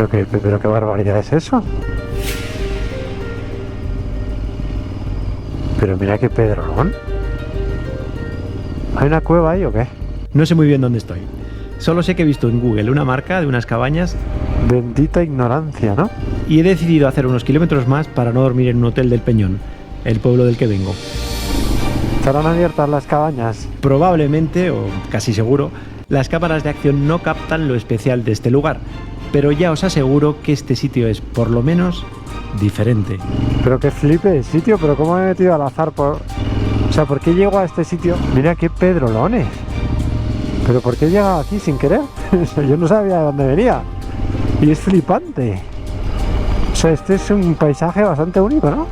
Pero qué barbaridad es eso. Pero mira qué pedrolón. ¿Hay una cueva ahí o qué? No sé muy bien dónde estoy. Solo sé que he visto en Google una marca de unas cabañas. Bendita ignorancia, ¿no? Y he decidido hacer unos kilómetros más para no dormir en un hotel del Peñón, el pueblo del que vengo. ¿Estarán abiertas las cabañas? Probablemente, o casi seguro, las cámaras de acción no captan lo especial de este lugar, pero ya os aseguro que este sitio es, por lo menos, diferente. Pero que flipe de sitio, pero cómo me he metido al azar por... O sea, ¿por qué llego a este sitio? Mira qué pedrolones. ¿Pero por qué he llegado aquí sin querer? Yo no sabía de dónde venía. Y es flipante. O sea, este es un paisaje bastante único, ¿no?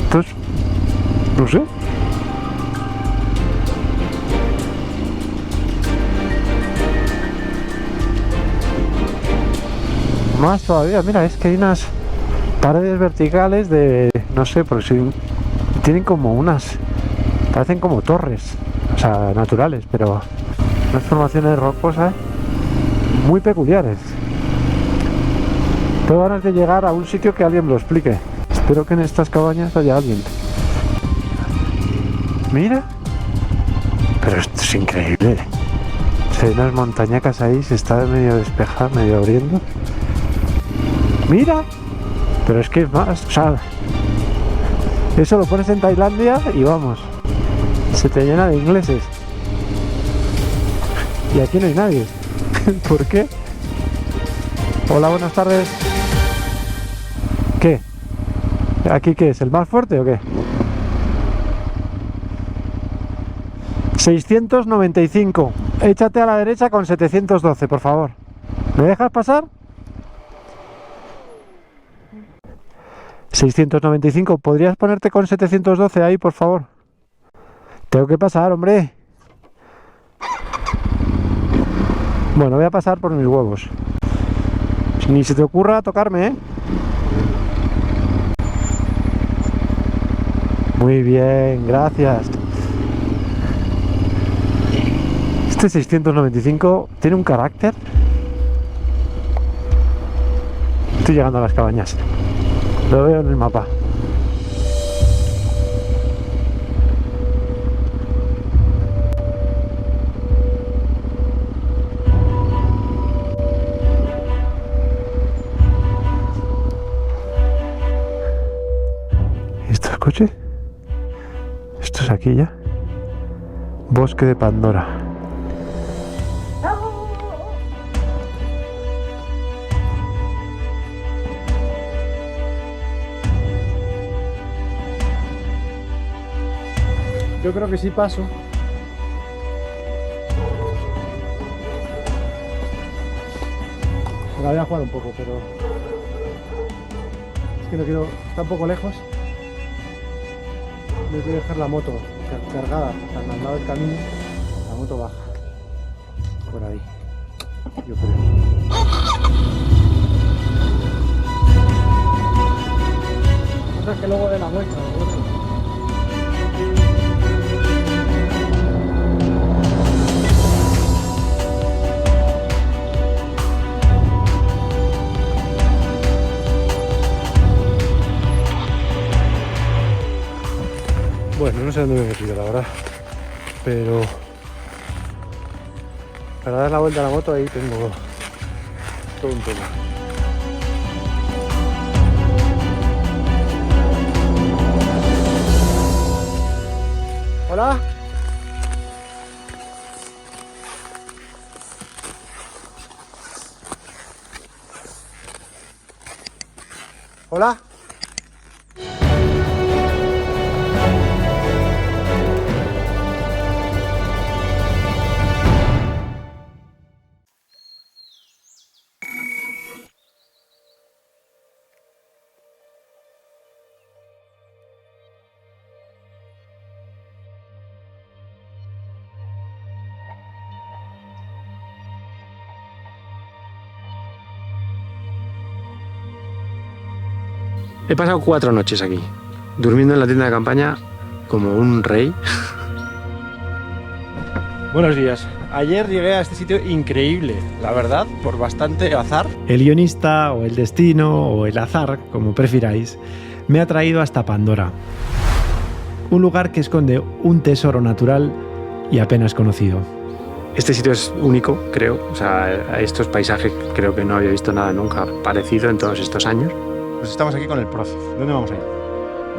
Entonces, no sé. Más todavía, mira, es que hay unas paredes verticales de... No sé, porque si tienen como unas... Parecen como torres, o sea, naturales, pero unas formaciones rocosas muy peculiares. Tengo ganas de llegar a un sitio que alguien me lo explique. Espero que en estas cabañas haya alguien. Mira. Pero esto es increíble. O sea, hay unas montañacas ahí, se está medio despejando, medio abriendo. Mira. Pero es que es más, o sea, eso lo pones en Tailandia y vamos, se te llena de ingleses. Y aquí no hay nadie. ¿Por qué? Hola, buenas tardes. ¿Qué? ¿Aquí qué es? ¿El más fuerte o qué? 695. Échate a la derecha con 712, por favor. ¿Me dejas pasar? 695. ¿Podrías ponerte con 712 ahí, por favor? Tengo que pasar, hombre. Bueno, voy a pasar por mis huevos. Ni se te ocurra tocarme, ¿eh? Muy bien, gracias. Este 695 tiene un carácter. Estoy llegando a las cabañas. Lo veo en el mapa. ¿Estos coches? Esto es aquí ya. Bosque de Pandora. Yo creo que sí paso. Me la voy a jugar un poco, pero es que no quiero, está un poco lejos. No quiero dejar la moto cargada tan al lado del camino. La moto baja por ahí, yo creo. Cosa es que luego de la vuelta, bueno, no sé dónde me he metido, la verdad, pero para dar la vuelta a la moto ahí tengo todo un tema. Hola. Hola. He pasado 4 noches aquí, durmiendo en la tienda de campaña como un rey. Buenos días. Ayer llegué a este sitio increíble, la verdad, por bastante azar. El guionista, o el destino, o el azar, como prefiráis, me ha traído hasta Pandora. Un lugar que esconde un tesoro natural y apenas conocido. Este sitio es único, creo. O sea, a estos paisajes creo que no había visto nada nunca parecido en todos estos años. Pues estamos aquí con el profe. ¿Dónde vamos a ir?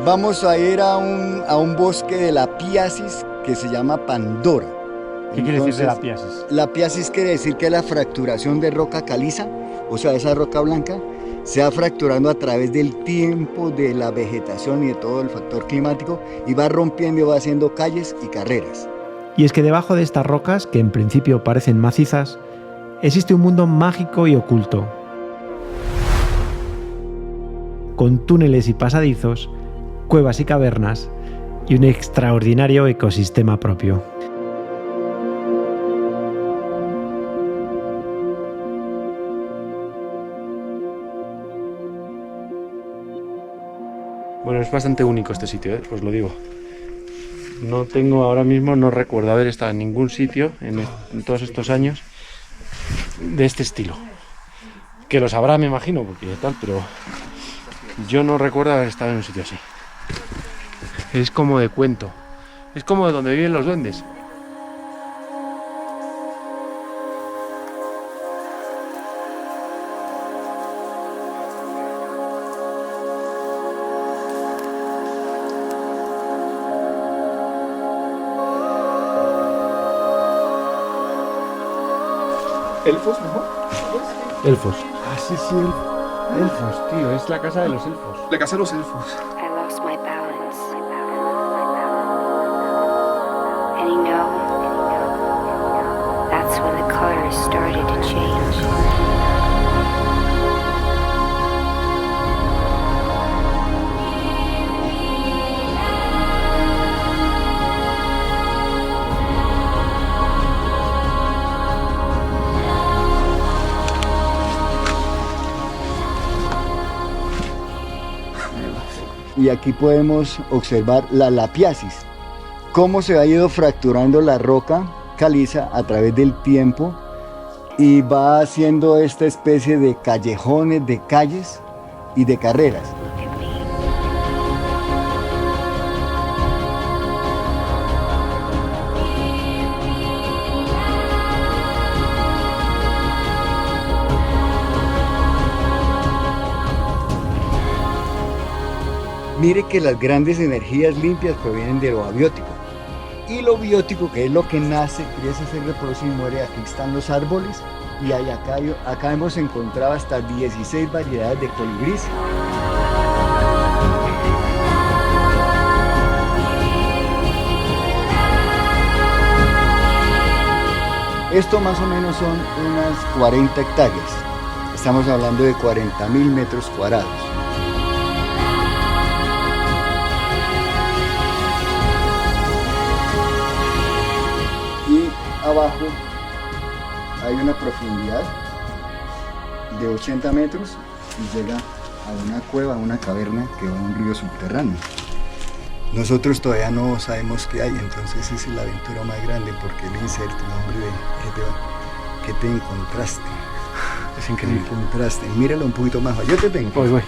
Vamos a ir a un bosque de la Piasis que se llama Pandora. ¿Qué quiere decir de la Piasis? La Piasis quiere decir que la fracturación de roca caliza, o sea, esa roca blanca, se va fracturando a través del tiempo, de la vegetación y de todo el factor climático, y va rompiendo y va haciendo calles y carreras. Y es que debajo de estas rocas, que en principio parecen macizas, existe un mundo mágico y oculto, con túneles y pasadizos, cuevas y cavernas, y un extraordinario ecosistema propio. Bueno, es bastante único este sitio, os lo digo. No tengo ahora mismo, no recuerdo haber estado en ningún sitio en todos estos años de este estilo. Que los habrá, me imagino, porque tal, pero yo no recuerdo haber estado en un sitio así. Es como de cuento. Es como de donde viven los duendes. ¿Elfos mejor? Elfos. Ah, sí, sí, elfos, tío. Es la casa de los elfos. La casa de los elfos. I lost my balance. And you know, that's when the colors started to change. Y aquí podemos observar la Lapiasis, cómo se ha ido fracturando la roca caliza a través del tiempo y va haciendo esta especie de callejones, de calles y de carreras. Mire que las grandes energías limpias provienen de lo abiótico. Y lo biótico, que es lo que nace, crece, se reproduce y muere, aquí están los árboles. Y acá hemos encontrado hasta 16 variedades de colibríes. Esto más o menos son unas 40 hectáreas. Estamos hablando de 40.000 metros cuadrados. Abajo hay una profundidad de 80 metros y llega a una cueva, a una caverna que va a un río subterráneo. Nosotros todavía no sabemos qué hay, entonces esa es la aventura más grande porque la incertidumbre de que te encontraste. Es increíble. Te encontraste. Míralo un poquito más. Yo te tengo. Pues voy.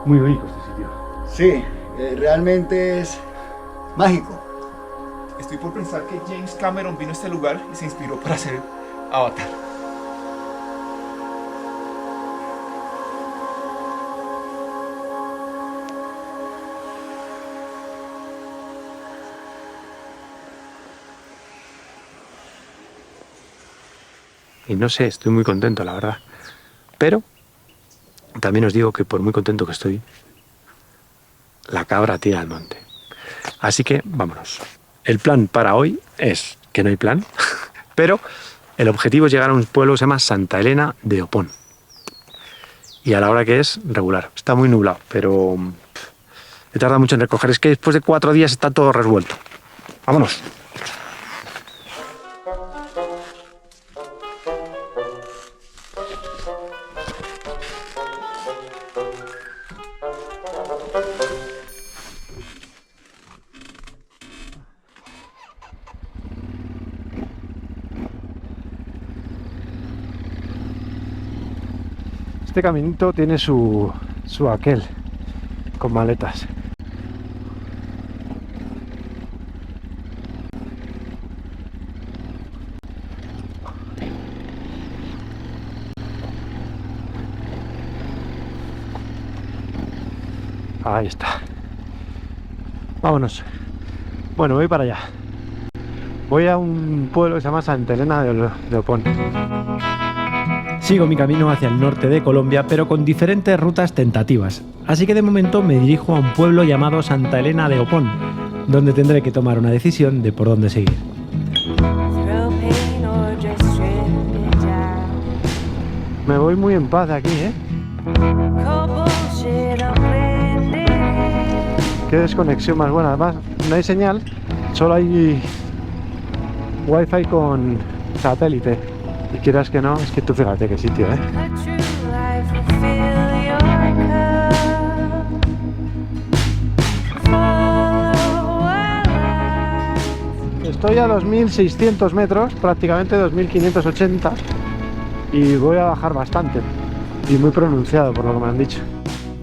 Muy bonito este sitio. Sí, realmente es mágico. Estoy por pensar que James Cameron vino a este lugar y se inspiró para hacer Avatar. Y no sé, estoy muy contento, la verdad. Pero también os digo que por muy contento que estoy, la cabra tira al monte. Así que vámonos. El plan para hoy es que no hay plan, pero el objetivo es llegar a un pueblo que se llama Santa Elena de Opón. y a la hora que es, regular. Está muy nublado, pero he tardado mucho en recoger. Es que después de 4 días está todo revuelto. ¡Vámonos! Este caminito tiene su aquel con maletas. Ahí está. Vámonos. Bueno, voy para allá. Voy a un pueblo que se llama Santa Elena de Opón. Sigo mi camino hacia el norte de Colombia, pero con diferentes rutas tentativas. Así que de momento me dirijo a un pueblo llamado Santa Elena de Opón, donde tendré que tomar una decisión de por dónde seguir. Me voy muy en paz de aquí, ¿eh? Qué desconexión más buena. Además, no hay señal, solo hay wifi con satélite. Y quieras que no, es que tú fíjate qué sitio, ¿eh? Estoy a 2.600 metros, prácticamente 2.580, y voy a bajar bastante. Y muy pronunciado, por lo que me han dicho.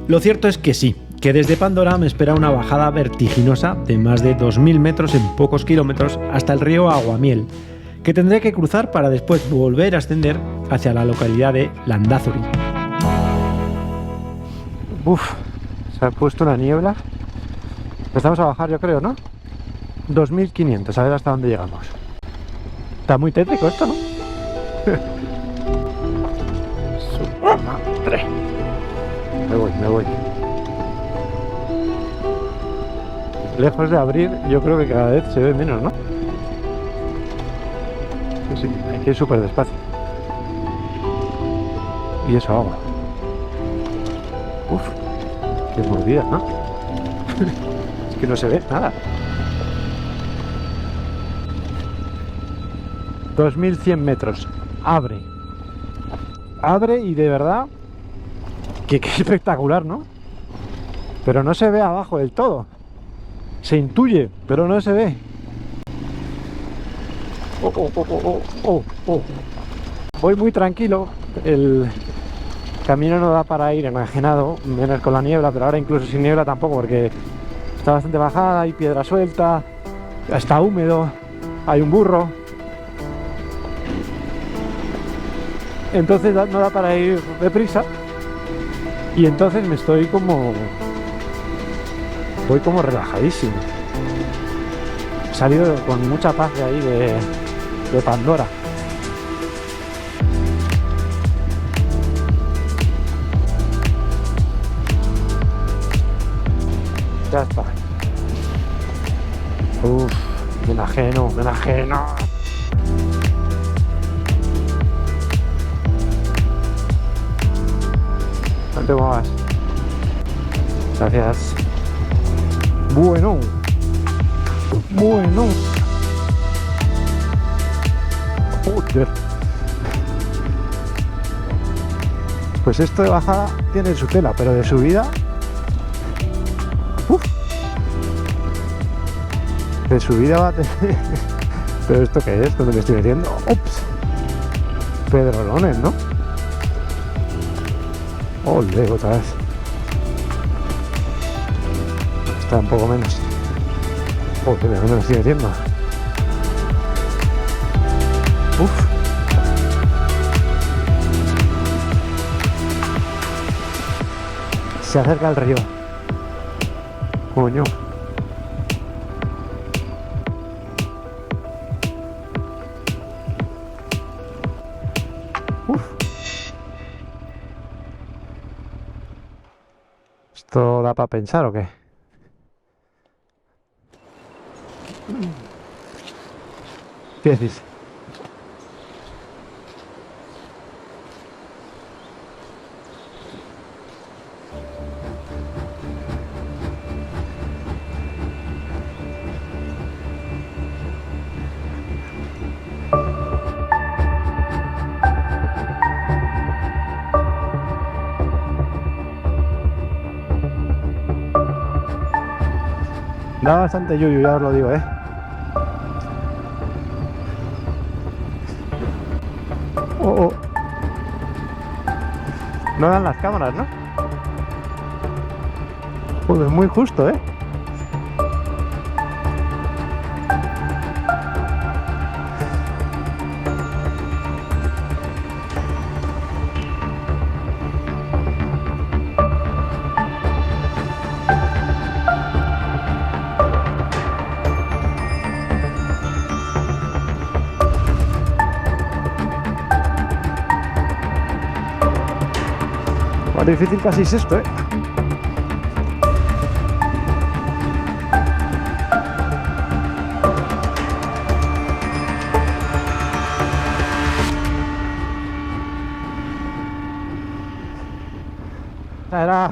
Lo cierto es que sí, que desde Pandora me espera una bajada vertiginosa de más de 2.000 metros en pocos kilómetros hasta el río Aguamiel, que tendré que cruzar para después volver a ascender hacia la localidad de Landázuri. Uf, se ha puesto una niebla. Empezamos a bajar, yo creo, ¿no? 2.500, a ver hasta dónde llegamos. Está muy tétrico esto, ¿no? Su madre. Me voy. Lejos de abrir, yo creo que cada vez se ve menos, ¿no? Sí, hay que ir súper despacio. Y eso agua. Uf, qué mordida, ¿no? Es que no se ve nada. 2.100 metros. Abre y de verdad que espectacular, ¿no? Pero no se ve abajo del todo. Se intuye, pero no se ve. Voy muy tranquilo. El camino no da para ir enajenado, menos con la niebla, pero ahora incluso sin niebla tampoco, porque está bastante bajada, hay piedra suelta, está húmedo, hay un burro. Entonces no da para ir deprisa. Y entonces me estoy como... Voy como relajadísimo. He salido con mucha paz de ahí de Pandora. Ya está. Uff, me enajeno. No te muevas. Gracias. Bueno. Joder. Pues esto de bajada tiene su tela, pero de subida... ¡Uf! De subida va a tener... ¿Pero esto qué es? ¿Dónde me estoy metiendo? ¡Ups! Pedrolones, ¿no? ¡Ole! Otra vez. Está un poco menos. Joder, ¿dónde me estoy metiendo? Uf. Se acerca el río. Coño. Uf. ¿Esto da para pensar o qué? ¿Qué decís? Da bastante yuyu, ya os lo digo, Oh. No dan las cámaras, ¿no? Joder, muy justo, Más difícil casi es esto,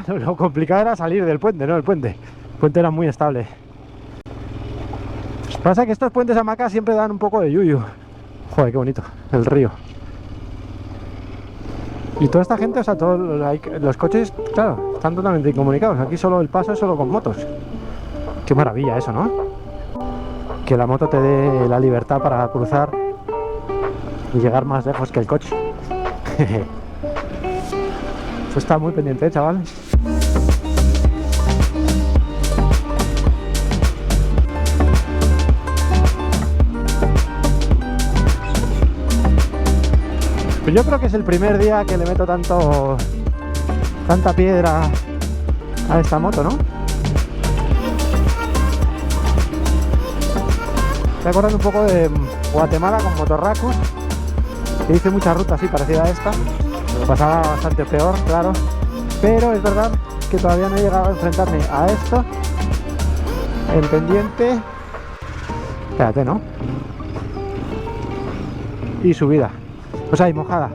Lo complicado era salir del puente, ¿no? El puente era muy estable. Pasa que estos puentes hamacas siempre dan un poco de yuyu. Joder, qué bonito, el río. Y toda esta gente, o sea, todos los coches, claro, están totalmente incomunicados. Aquí solo el paso es solo con motos. Qué maravilla eso, ¿no? Que la moto te dé la libertad para cruzar y llegar más lejos que el coche. Esto está muy pendiente, chavales. Pues yo creo que es el primer día que le meto tanta piedra a esta moto, ¿no? Estoy acordando un poco de Guatemala con Motorracus, que hice mucha ruta así parecida a esta. Lo pasaba bastante peor, claro, pero es verdad que todavía no he llegado a enfrentarme a esto en pendiente. Espérate, ¿no? Y subida. Pues ahí, mojada.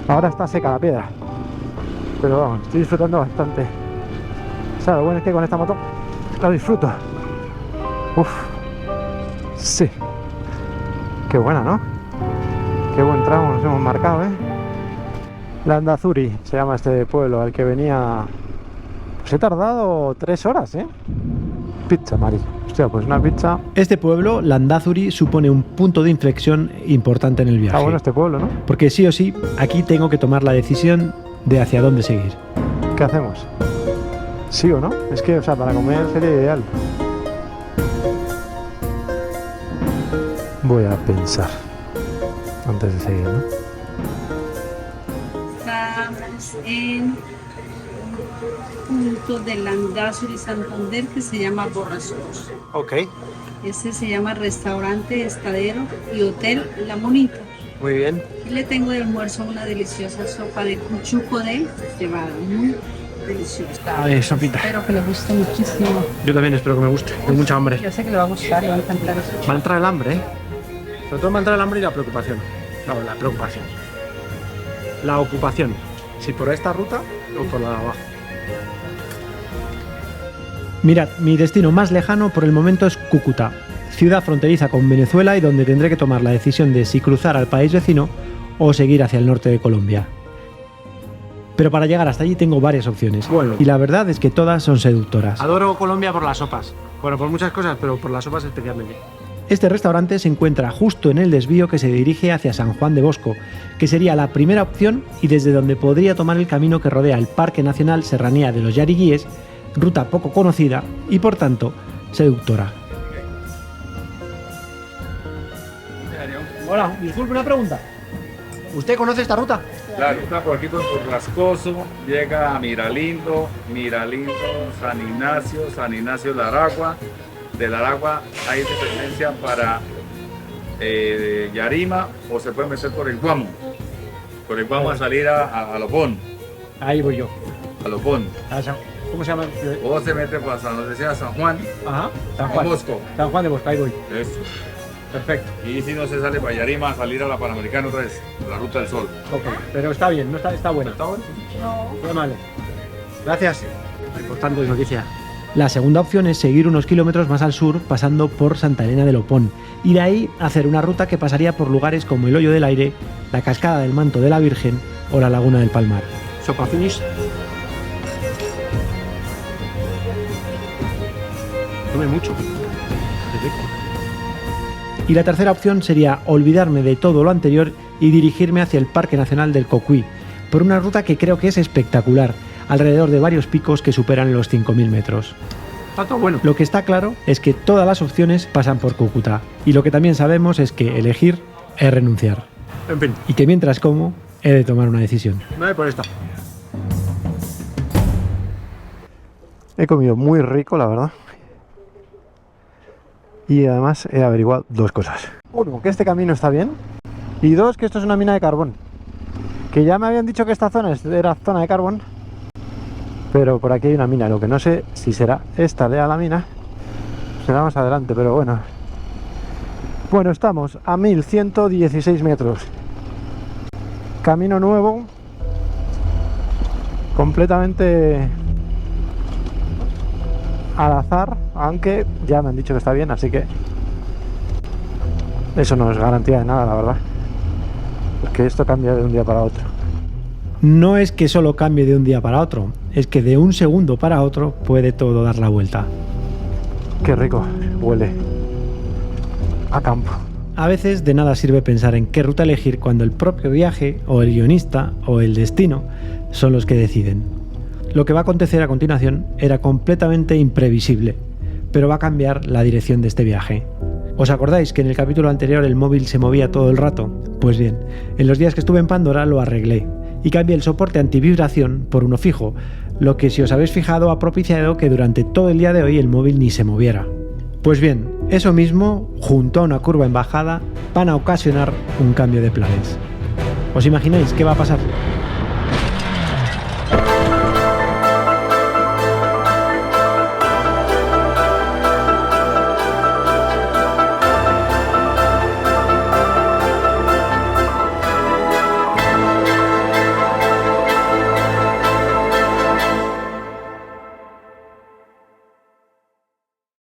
Ahora está seca la piedra, pero vamos, estoy disfrutando bastante. O sea, lo bueno es que con esta moto la disfruto. Uf, sí. Qué buena, ¿no? Qué buen tramo nos hemos marcado, Landazuri se llama este pueblo al que venía. Pues he tardado 3 horas, Pizza, Mari. Hostia, pues una pizza. Este pueblo, Landazuri, supone un punto de inflexión importante en el viaje. Ah, bueno, este pueblo, ¿no? Porque sí o sí, aquí tengo que tomar la decisión de hacia dónde seguir. ¿Qué hacemos? ¿Sí o no? Es que, o sea, para comer sería ideal. Voy a pensar antes de seguir, ¿no? Estamos en un punto de Landazuri, Santander, que se llama Borrasos. Ok, Este se llama Restaurante, Estadero y Hotel La Monita. muy bien. Y le tengo de almuerzo una deliciosa sopa de cuchuco de cebada, muy deliciosa. Ay, sopita. Espero que le guste muchísimo. Yo también espero que me guste. Tengo mucha hambre. Yo sé que le va a gustar, le va a encantar. Va a entrar el hambre, Sobre todo va a entrar el hambre y la preocupación. No, la preocupación. La ocupación. Si por esta ruta o por la de abajo. Mirad, mi destino más lejano por el momento es Cúcuta, ciudad fronteriza con Venezuela y donde tendré que tomar la decisión de si cruzar al país vecino o seguir hacia el norte de Colombia. Pero para llegar hasta allí tengo varias opciones. Bueno. Y la verdad es que todas son seductoras. Adoro Colombia por las sopas. Bueno, por muchas cosas, pero por las sopas especialmente. Este restaurante se encuentra justo en el desvío que se dirige hacia San Juan de Bosco, que sería la primera opción y desde donde podría tomar el camino que rodea el Parque Nacional Serranía de los Yariguíes, ruta poco conocida y por tanto seductora. Hola, disculpe una pregunta. ¿Usted conoce esta ruta? La ruta por aquí por Rascoso llega a Miralindo, San Ignacio, La Aragua. De La Aragua hay dependencia para Yarima o se puede meter por el Guamo. Por el Guamo a salir a Lopón. Ahí voy yo. A Lopón. ¿Cómo se llama? O se mete para San Juan. Ajá. San Juan. Bosco. San Juan de Bosco, ahí voy. Eso. Perfecto. Y si no se sale para Yarima a salir a la Panamericana otra vez, la Ruta del Sol. Ok, pero está bien, no está buena. ¿Está bueno? Muy amable. Gracias. Importante noticia. La segunda opción es seguir unos kilómetros más al sur pasando por Santa Elena de Lopón y de ahí hacer una ruta que pasaría por lugares como el Hoyo del Aire, la Cascada del Manto de la Virgen o la Laguna del Palmar. Sopa finish. consume mucho. Qué rico. Y la tercera opción sería olvidarme de todo lo anterior y dirigirme hacia el Parque Nacional del Cocuy, por una ruta que creo que es espectacular, alrededor de varios picos que superan los 5.000 metros. Está todo bueno. Lo que está claro es que todas las opciones pasan por Cúcuta, y lo que también sabemos es que elegir es renunciar, En fin, y que mientras como, he de tomar una decisión. me voy por esta. He comido muy rico, la verdad. Y además he averiguado dos cosas. Uno, que este camino está bien. Y dos, que esto es una mina de carbón. Que ya me habían dicho que esta zona era zona de carbón. Pero por aquí hay una mina. Lo que no sé si será esta de la mina. Será más adelante, pero bueno. Bueno, estamos a 1116 metros. Camino nuevo. Completamente al azar, aunque ya me han dicho que está bien, así que eso no es garantía de nada, la verdad, porque esto cambia de un día para otro. No es que solo cambie de un día para otro, es que de un segundo para otro puede todo dar la vuelta. Qué rico huele a campo. A veces de nada sirve pensar en qué ruta elegir cuando el propio viaje, o el guionista, o el destino son los que deciden. Lo que va a acontecer a continuación era completamente imprevisible, pero va a cambiar la dirección de este viaje. ¿Os acordáis que en el capítulo anterior el móvil se movía todo el rato? Pues bien, en los días que estuve en Pandora lo arreglé y cambié el soporte antivibración por uno fijo, lo que, si os habéis fijado, ha propiciado que durante todo el día de hoy el móvil ni se moviera. Pues bien, eso mismo, junto a una curva en bajada, van a ocasionar un cambio de planes. ¿Os imagináis qué va a pasar?